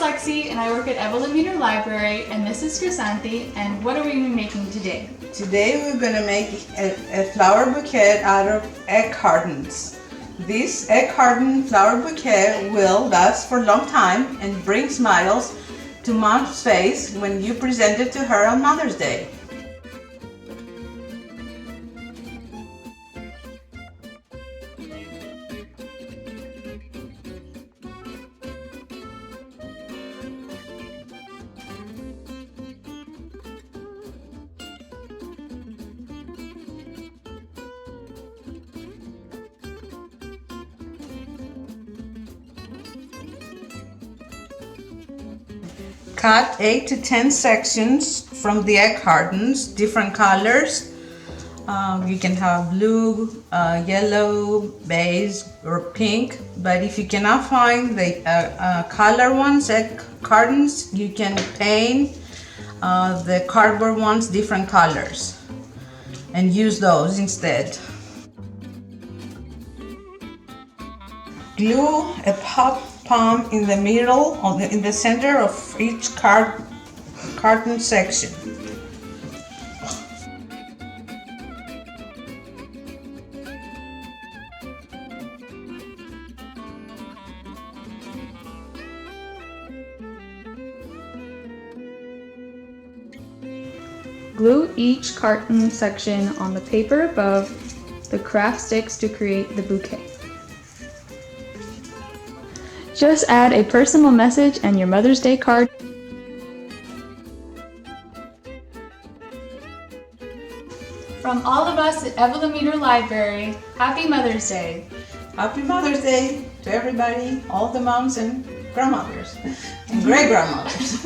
Lexi and I work at Evelyn Meter Library, and this is Chrysanthe, and what are we making today? Today we're going to make a flower bouquet out of egg cartons. This egg carton flower bouquet will last for a long time and bring smiles to Mom's face when you present it to her on Mother's Day. Cut 8 to 10 sections from the egg cartons, different colors. You can have blue, yellow, beige, or pink. But if you cannot find the color ones, egg cartons, you can paint the cardboard ones different colors and use those instead. Glue a pom in the middle, in the center of each carton section. Glue each carton section on the paper above the craft sticks to create the bouquet. Just add a personal message and your Mother's Day card. From all of us at Evelyn Meter Library, Happy Mother's Day! Happy Mother's Day to everybody, all the moms and grandmothers and great grandmothers.